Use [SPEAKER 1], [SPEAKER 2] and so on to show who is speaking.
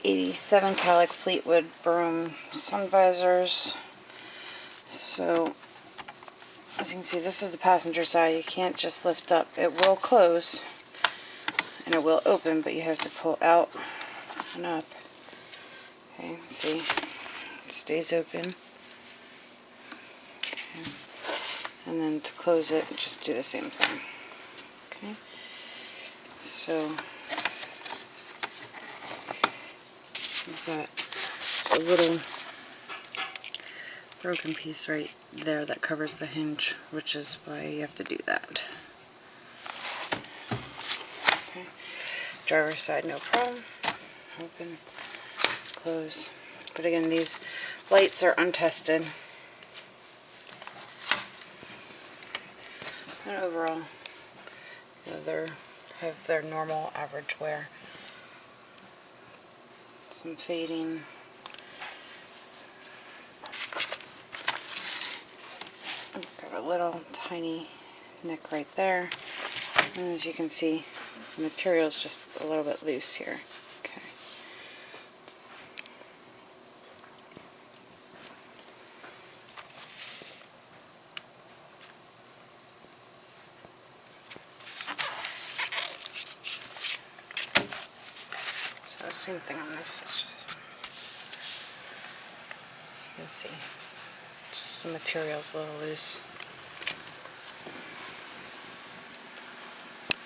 [SPEAKER 1] 87 Cadillac Fleetwood Brougham sun visors. So, as you can see, this is the passenger side. You can't just lift up. It will close and it will open, but you have to pull out and up. Okay, see, it stays open. Okay. And then to close it, just do the same thing. Okay, so we've got just a little broken piece right there that covers the hinge, which is why you have to do that. Okay. Driver's side, no problem. Open, close. But again, these lights are untested. And overall, you know, they have their normal average wear. Some fading. Got a little tiny nick right there. And as you can see, the material is just a little bit loose here. Okay. So same thing on this. It's just, you can see, just the material's a little loose.